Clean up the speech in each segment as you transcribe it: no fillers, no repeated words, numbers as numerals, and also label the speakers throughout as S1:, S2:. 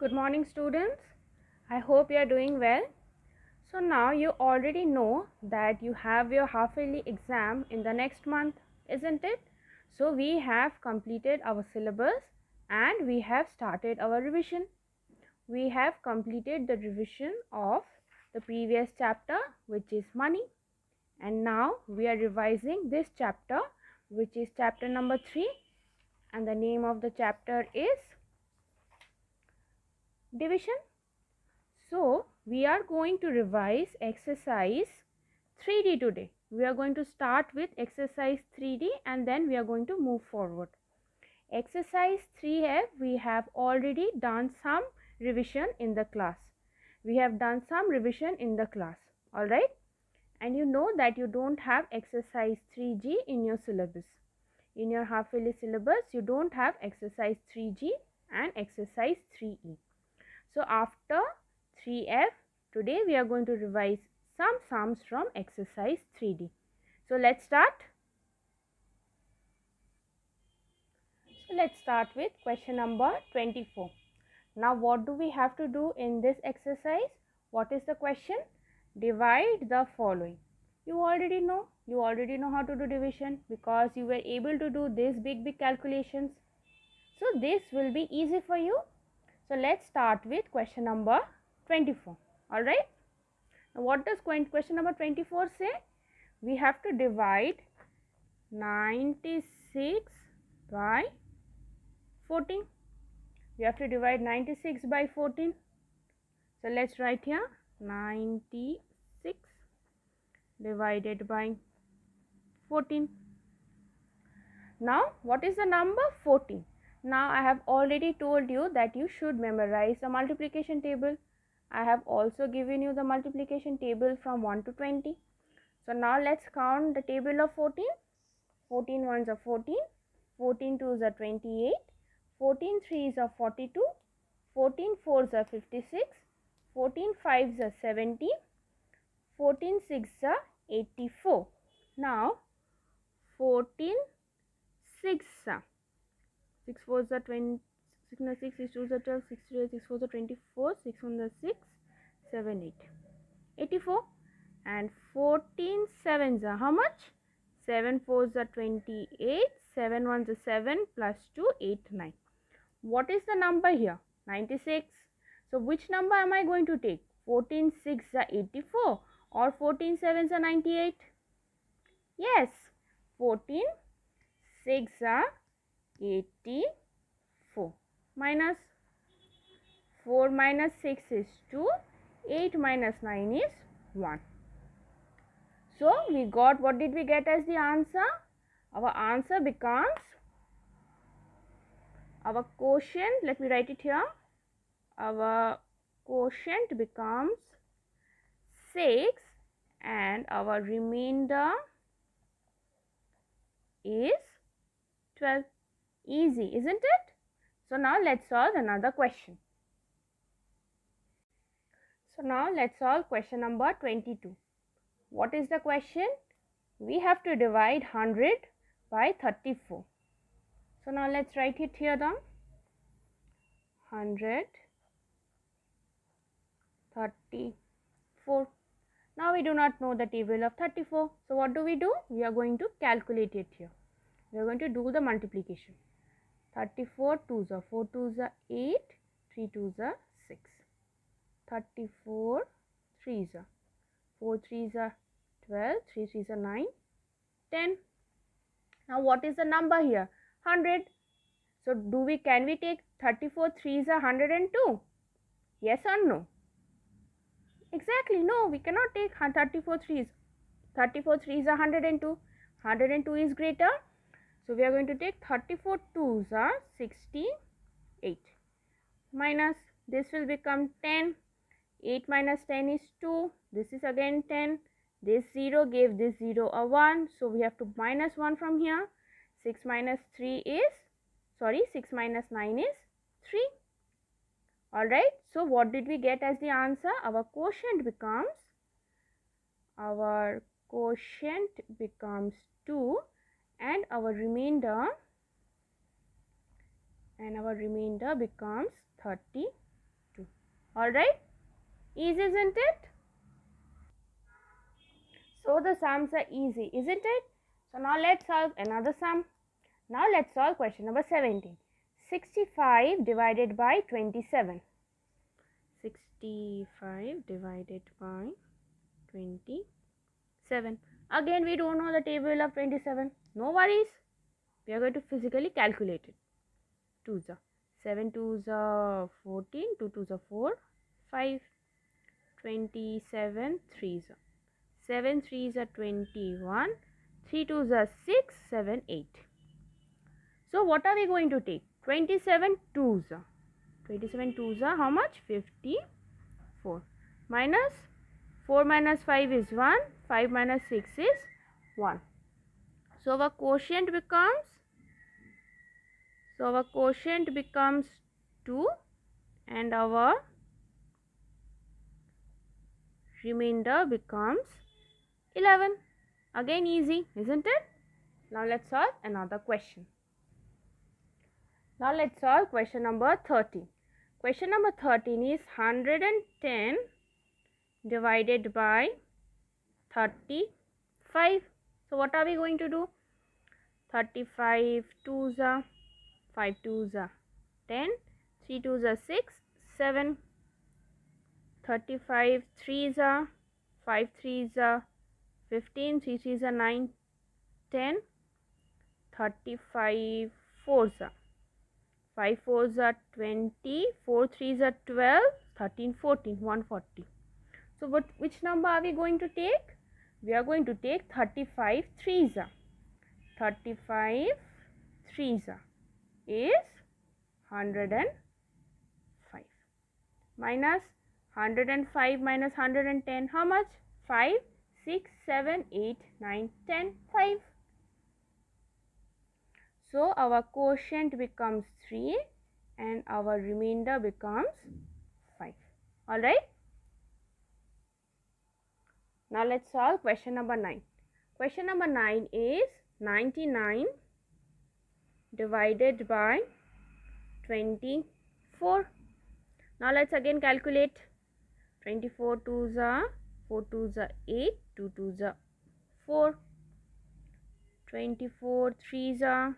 S1: Good morning, students. I hope you are doing well. So now you already know that you have your half-yearly exam in the next month, isn't it? So we have completed our syllabus and we have started our revision. We have completed the revision of the previous chapter, which is money, and now we are revising this chapter, which is chapter number 3, and the name of the chapter is division. So, we are going to revise exercise 3D today. We are going to start with exercise 3D and then we are going to move forward. Exercise 3F, we have already done some revision in the class. We have done some revision in the class, alright? And you know that you don't have exercise 3G in your syllabus. In your half-yearly syllabus, you don't have exercise 3G and exercise 3E. So, after 3F, today we are going to revise some sums from exercise 3D. So, let's start. So, let's start with question number 24. Now, what do we have to do in this exercise? What is the question? Divide the following. You already know how to do division because you were able to do these big calculations. So, this will be easy for you. So, let's start with question number 24. Alright. Now, what does question number 24 say? We have to divide 96 by 14. We have to divide 96 by 14. So, let's write here 96 divided by 14. Now, what is the number 14? Now, I have already told you that you should memorize the multiplication table. I have also given you the multiplication table from 1 to 20. So, now let's count the table of 14. 14 ones are 14, 14 twos are 28, 14 threes are 42, 14 fours are 56, 14 fives are 70, 14 sixes are 84. Now, 14 6 6 fours are 20, 6 6 twos are 12, 6 3 6 fours are 24, 6 1 are 6, 7 8, 84. And 14 sevens are how much? 7 fours are 28, 7 ones are 7 plus 2, 8, 9. What is the number here? 96. So, which number am I going to take? 14 6 are 84 or 14 sevens are 98? Yes, 14 6 are 84 minus 4 minus 6 is 2, 8 minus 9 is 1. So, we got, what did we get as the answer? Our answer becomes, our quotient, let me write it here, our quotient becomes 6 and our remainder is 12. Easy, isn't it? So, now let's solve another question. So, now let's solve question number 22. What is the question? We have to divide 100 by 34. So, now let's write it here down. 100, 34. Now, we do not know the table of 34. So, what do? We are going to calculate it here. We are going to do the multiplication. 34 twos are 4 twos are 8, 3 twos are 6. 34 threes are 4 threes are 12, 3 threes are 9, 10. Now, what is the number here? 100. So, can we take 34 threes are 102? Yes or no? Exactly, no, we cannot take 34 threes. 34 threes are 102. 102 is greater. So, we are going to take 34 twos are 68 minus, this will become 10. 8 minus 10 is 2. This is again 10. This 0 gave this 0 a 1. So, we have to minus 1 from here. 6 minus 3 is, 6 minus 9 is 3. Alright. So, what did we get as the answer? Our quotient becomes 2 and our remainder becomes 34. Alright, easy isn't it? So the sums are easy, isn't it? So now let's solve another sum. Now let's solve question number 17. 65 divided by 27. 65 divided by 27. Again we don't know the table of 27. No worries. We are going to physically calculate it. 2s are 7 2s are 14, 2 2s are 4, 5, 27 3s are 7 3s are 21, 3 2s are 6, 7 8. So what are we going to take? 27 2s are 27 2s are how much? 54. Minus 4 minus 5 is 1, 5 minus 6 is 1. So our quotient becomes 2 and our remainder becomes 11. Again easy, isn't it? Now let's solve another question. Now let's solve question number 13. Question number 13 is 110 divided by 35. So what are we going to do? 35 2s are 5 2s are 10, 3 2s are 6, 7, 35 3s are 5 3s are 15, 3 3s are 9, 10, 35 4s are 5 4s are 20, 4 3s are 12, 13 14, 140. So which number are we going to take? We are going to take 35 3s are 35 3s are is 105 minus 105 minus 110 how much? 5 6 7 8 9 10 5. So our quotient becomes 3 and our remainder becomes 5. Alright. Now let's solve question number 9. Question number 9 is 99 divided by 24. Now let's again calculate. 24 2s are 4 2s are 8, 2 2s are 4. 24 3s are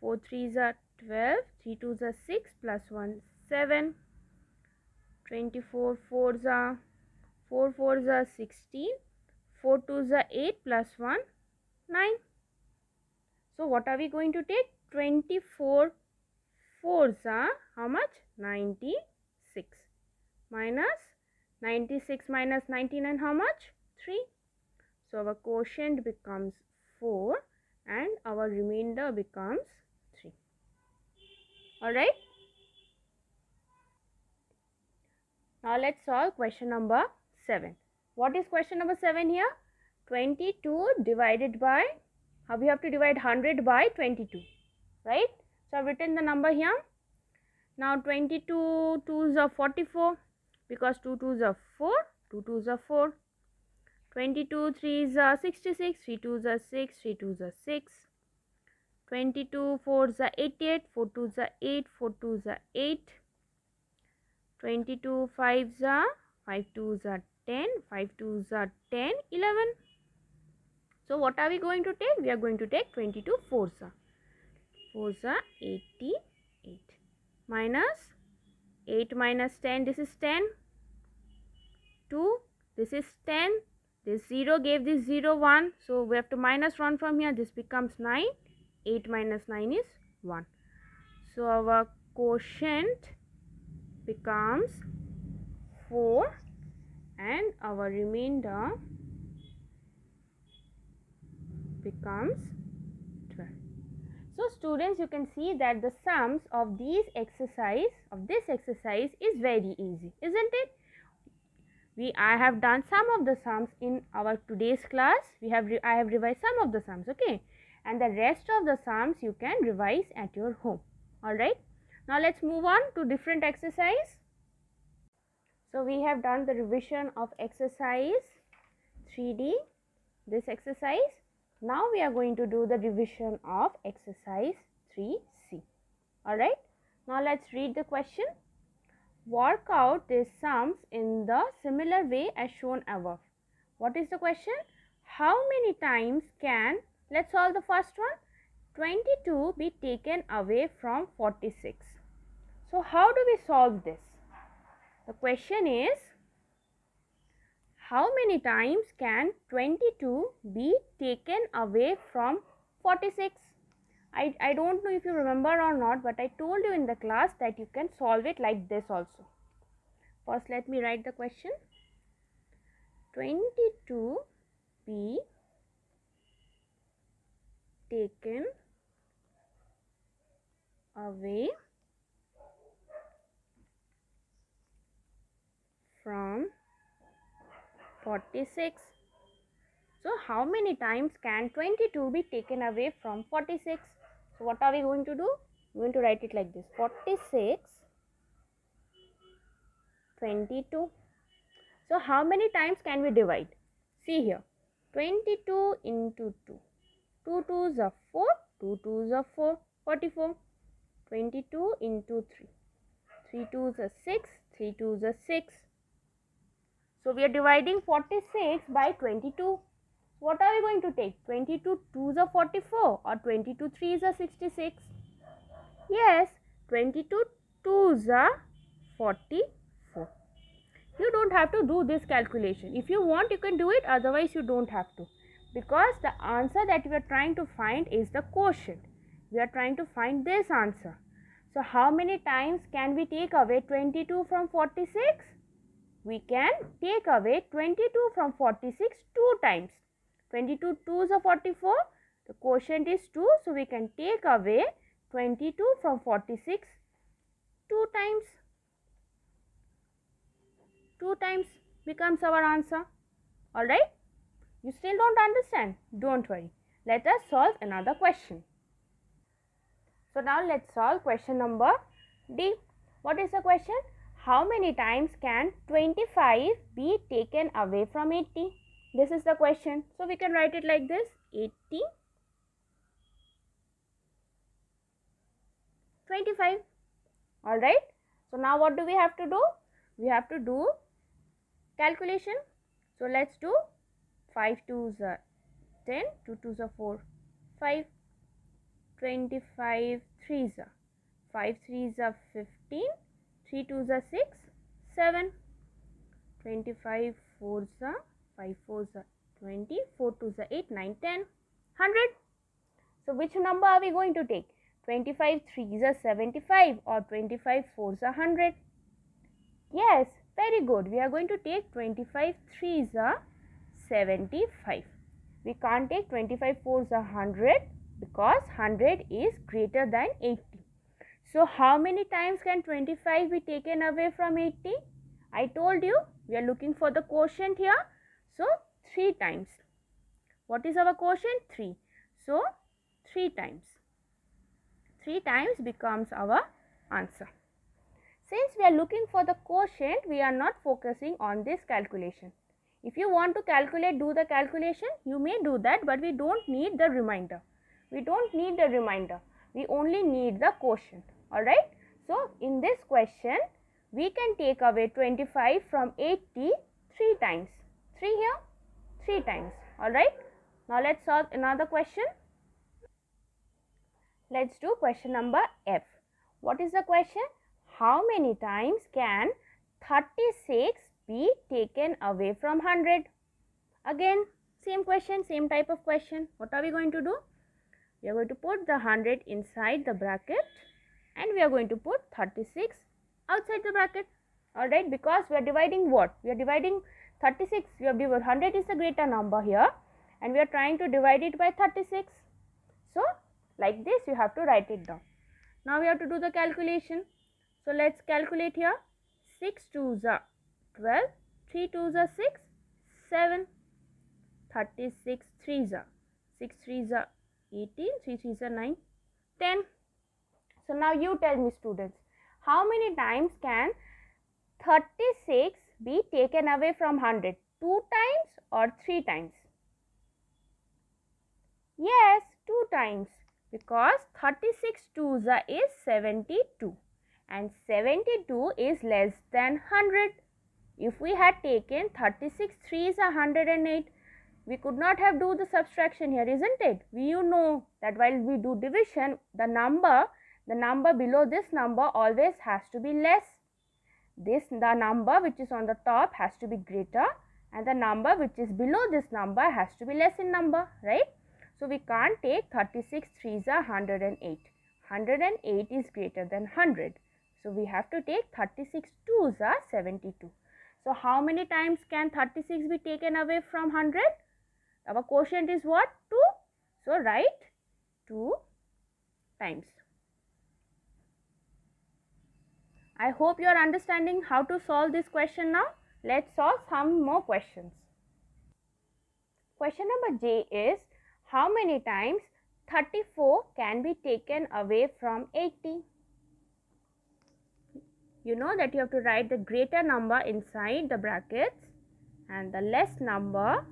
S1: 4 3s are 12, 3 2s are 6 plus 1 7. 24 4s are 4 4s are 16, 4 2s are 8 plus 1 9. So what are we going to take? 24 4s are how much? 96 minus 96 minus 99 how much? 3. So our quotient becomes 4 and our remainder becomes 3. Alright. Now let's solve question number 7. What is question number 7 here? 22 divided by, how we have to divide 100 by 22, right? So I've written the number here. Now 22 2s are 44 because 2 2s are 4, 2 2s are 4. 22 3s are 66, 3 2s are 6, 3 2s are 6. 22 4s are 88, 4 2s are 8, 4 2s are 8. 22 5s are 5 2s are 10, 5 2s are 10, 11. So what are we going to take? We are going to take 22 4s are 88 minus 8 minus 10, this is 10, 2, this is 10, this 0 gave this 0 1, so we have to minus 1 from here, this becomes 9, 8 minus 9 is 1. So our quotient becomes 4 and our remainder becomes 12. So students, you can see that the sums of this exercise is very easy, isn't it? I have done some of the sums in our today's class. I have revised some of the sums, okay, and the rest of the sums you can revise at your home. All right. Now let's move on to different exercise. So we have done the revision of exercise 3D, this exercise. Now we are going to do the revision of exercise 3C. Alright. Now let's read the question. Work out these sums in the similar way as shown above. What is the question? How many times can, let's solve the first one, 22 be taken away from 46? So how do we solve this? The question is, how many times can 22 be taken away from 46? I don't know if you remember or not, but I told you in the class that you can solve it like this also. First, let me write the question. 22 be taken away from 46. So, how many times can 22 be taken away from 46? So, what are we going to do? We are going to write it like this. 46, 22. So, how many times can we divide? See here. 22 into 2. 2 2s are 4. 2 2s are 4. 44. 22 into 3. 3 2s are 6. 3 2s are 6. So, we are dividing 46 by 22. What are we going to take? 22 2s are 44 or 22 3s are 66? Yes, 22 2s are 44. You don't have to do this calculation. If you want, you can do it. Otherwise, you don't have to. Because the answer that we are trying to find is the quotient. We are trying to find this answer. So, how many times can we take away 22 from 46? We can take away 22 from 46 two times. 22 2s are 44. The quotient is 2. So, we can take away 22 from 46 two times. 2 times becomes our answer. Alright? You still don't understand? Don't worry. Let us solve another question. So, now let's solve question number D. What is the question? How many times can 25 be taken away from 80? This is the question. So, we can write it like this. 80, 25. Alright. So, now what do we have to do? We have to do calculation. So, let's do 5 2s are 10, 2 2s are 4, 5, 25 3s are 5 3s are 15, 3 2s are 6, 7, 25 4s are 5 4s are 20, 4 2s are 8, 9, 10, 100. So, which number are we going to take? 25 3s are 75 or 25 4s are 100? Yes, very good. We are going to take 25 3s are 75. We can't take 25 4s are 100 because 100 is greater than 80. So, how many times can 25 be taken away from 80? I told you we are looking for the quotient here. So, 3 times. What is our quotient? 3. So, 3 times. 3 times becomes our answer. Since we are looking for the quotient, we are not focusing on this calculation. If you want to calculate, do the calculation, you may do that, but we don't need the remainder. We don't need the remainder. We only need the quotient. Alright. So, in this question, we can take away 25 from 80 3 times. 3 here, 3 times. Alright. Now, let's solve another question. Let's do question number F. What is the question? How many times can 36 be taken away from 100? Again, same question, same type of question. What are we going to do? We are going to put the 100 inside the bracket and we are going to put 36 outside the bracket. Alright, because we are dividing what? We are dividing 36. We have divided 100 is the greater number here and we are trying to divide it by 36. So, like this you have to write it down. Now, we have to do the calculation. So, let's calculate here. 6 2s are 12, 3 2s are 6, 7, 36 3s are 6 3s are 18, 3 3s are 9, 10. So, now you tell me, students, how many times can 36 be taken away from 100? 2 times or 3 times? Yes, 2 times, because 36 2s is 72 and 72 is less than 100. If we had taken 36 3s are 108, we could not have do the subtraction here, isn't it? You know that while we do division, the number below this number always has to be less. The number which is on the top has to be greater, and the number which is below this number has to be less in number, right? So we can't take 36 3s are 108. 108 is greater than 100. So we have to take 36 2s are 72. So how many times can 36 be taken away from 100? Our quotient is what? 2. So write 2 times. I hope you are understanding how to solve this question now. Let's solve some more questions. Question number J is, how many times 34 can be taken away from 80? You know that you have to write the greater number inside the brackets and the less number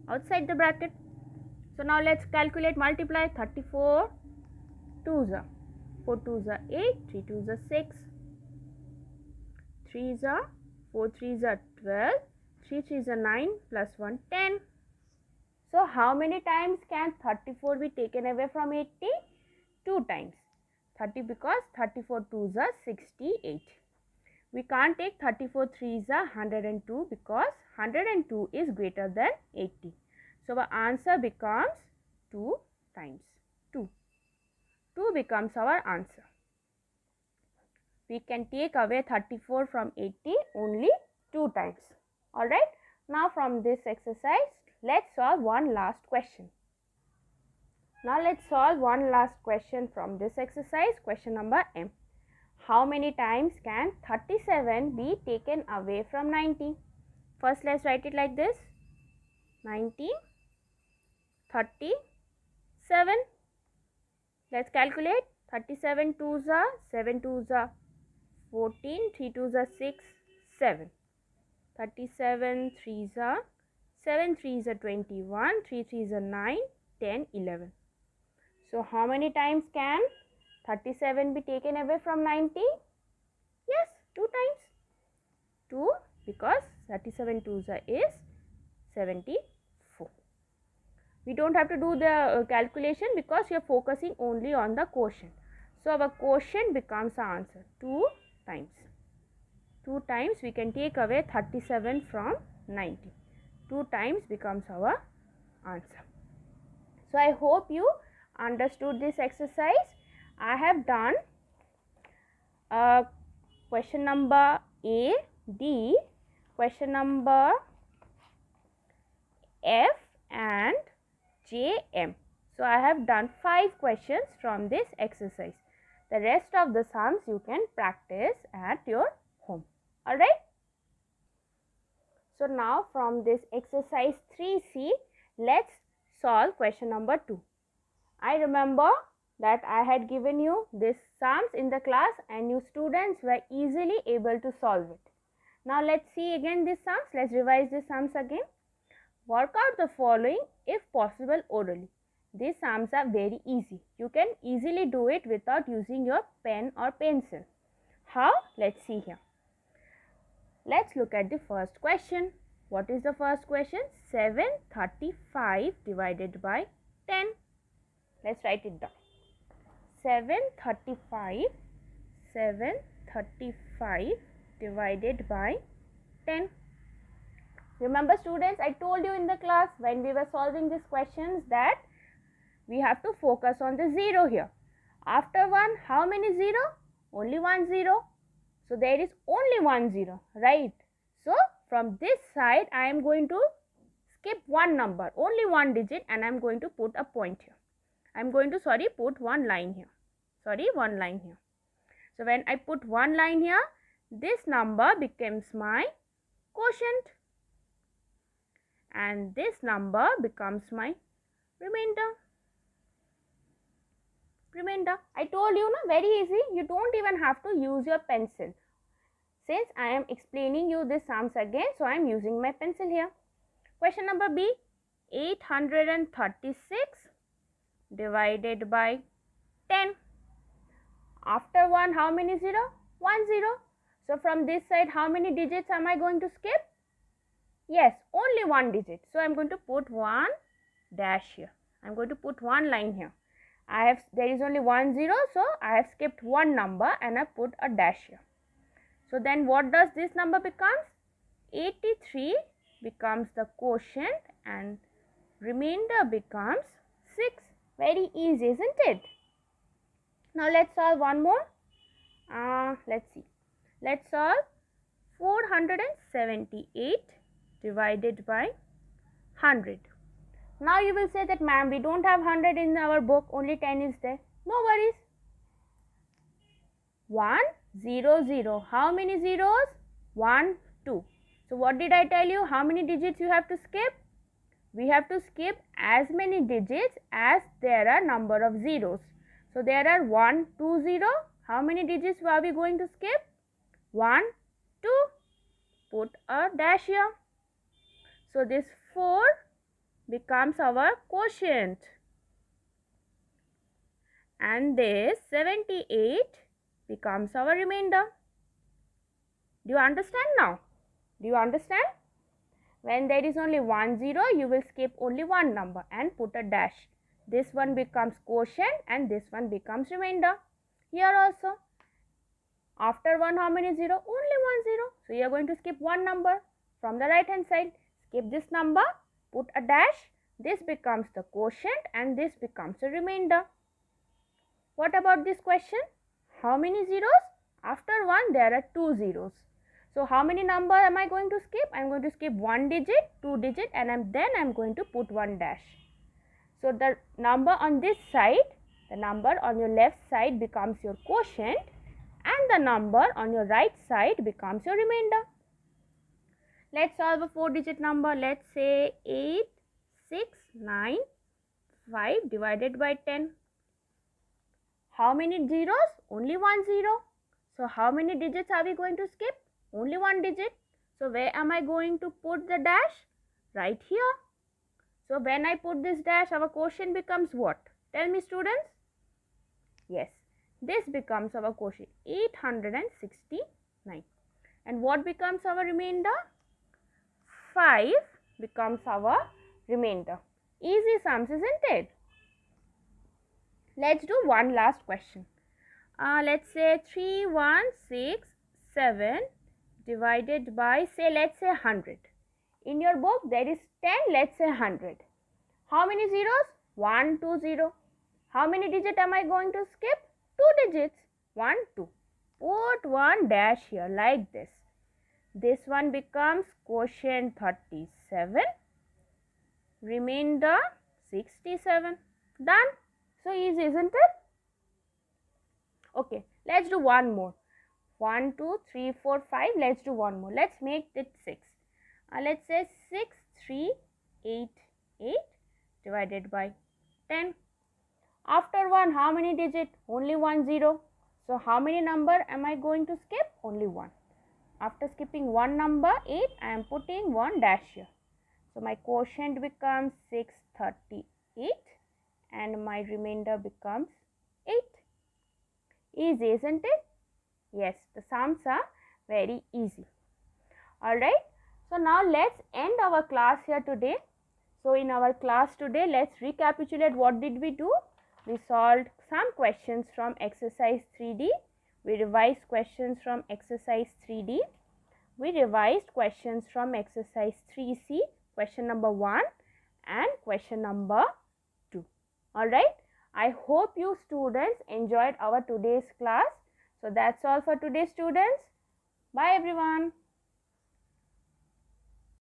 S1: outside the bracket. So now let's calculate, multiply. 34 2s are 4 2s are 8, 3 2s are 6, 3s are 4 3s are 12, 3 3s are 9, plus 1 10. So how many times can 34 be taken away from 80? 2 times. 30 because 34 2s are 68. We can't take 34 3s are 102 because 102 is greater than 80. So our answer becomes 2 times 2. 2 becomes our answer. We can take away 34 from 80 only 2 times. Alright. Now from this exercise, let's solve one last question. Now let's solve one last question from this exercise, question number M. How many times can 37 be taken away from 90? First let's write it like this. 90, 37. Let's calculate. 37 2s are 7 2s are 14, 3 2s are 6, 7. 37 3s are 7 3s are 21, 3 3s are 9, 10, 11. So how many times can 37 be taken away from 90? Yes, 2 times. 2 because 37 2s are is 74. We don't have to do the calculation because we are focusing only on the quotient. So our quotient becomes our answer, 2 times. 2 times we can take away 37 from 90. 2 times becomes our answer. So I hope you understood this exercise. I have done question number A, D, question number F and J, M. So I have done 5 questions from this exercise. The rest of the sums you can practice at your home. Alright. So now from this exercise 3C, let's solve question number 2. I remember that I had given you this sums in the class and you students were easily able to solve it. Now let's see again these sums. Let's revise these sums again. Work out the following if possible orally. These sums are very easy. You can easily do it without using your pen or pencil. How? Let's see here. Let's look at the first question. What is the first question? 735 divided by 10. Let's write it down. 735 divided by 10. Remember students, I told you in the class when we were solving these questions that we have to focus on the 0 here. After 1, how many 0? Only 1 0. So there is only 1 0, right? So from this side I am going to skip one number, only one digit, and I am going to put a point here. I am going to put one line here. One line here. So when I put one line here, this number becomes my quotient and this number becomes my remainder. I told you, na, very easy. You don't even have to use your pencil. Since I am explaining you this sums again, so I am using my pencil here. Question number B, 836 divided by 10. After 1, how many 0? 1 0. So from this side, how many digits am I going to skip? Yes, only one digit. So I am going to put 1 dash here. I am going to put one line here. There is only 1 0, so I have skipped one number and I put a dash here. So then what does this number becomes? 83 becomes the quotient and remainder becomes 6. Very easy, isn't it? Now let's solve one more. Let's see. Let's solve 478 divided by 100. Now you will say that, ma'am, we don't have 100 in our book, only 10 is there. No worries. 1 0 0. How many zeros? 1 2. So what did I tell you? How many digits you have to skip? We have to skip as many digits as there are number of zeros. So there are 1 2 0. How many digits are we going to skip? 1 2. Put a dash here. So this 4 becomes our quotient and this 78 becomes our remainder. Do you understand now? Do you understand? When there is only 1 0, you will skip only one number and put a dash. This one becomes quotient and this one becomes remainder. Here also, after 1, how many 0? Only 1 0. So you are going to skip one number from the right hand side. Skip this number, put a dash. This becomes the quotient and this becomes a remainder. What about this question? How many zeros? After 1, there are 2 zeros. So how many number am I going to skip? I am going to skip 1 digit, 2 digit, and then I am going to put one dash. So the number on this side, the number on your left side becomes your quotient and the number on your right side becomes your remainder. Let's solve a 4-digit number. Let's say 8 6 9 5 divided by 10. How many zeros? Only 1 0. So how many digits are we going to skip? Only one digit. So where am I going to put the dash? Right here. So when I put this dash, our quotient becomes what? Tell me, students. Yes, this becomes our quotient, 869. And what becomes our remainder? 5 becomes our remainder. Easy sums, isn't it? Let's do one last question. Let's say 3167 divided by, say, let's say 100. In your book there is 10, let's say 100. How many zeros? 1 2 0. How many digits am I going to skip? 2 digits. 1 2. Put one dash here like this. This one becomes quotient 37, remainder 67. Done. So easy, isn't it? Okay, let's do one more. 1 2 3 4 5. Let's do one more. Let's make it 6. Let's say 6388 divided by 10. After 1, how many digits? Only 1 0. So how many number am I going to skip? Only 1. After skipping one number 8, I am putting one dash here. So my quotient becomes 638 and my remainder becomes 8. Easy, isn't it? Yes, the sums are very easy. Alright, so now let's end our class here today. So in our class today, let's recapitulate what did we do. We solved some questions from exercise 3D. We revised questions from exercise 3D. We revised questions from exercise 3C, question number 1 and question number 2. Alright, I hope you students enjoyed our today's class. So that's all for today, students. Bye everyone.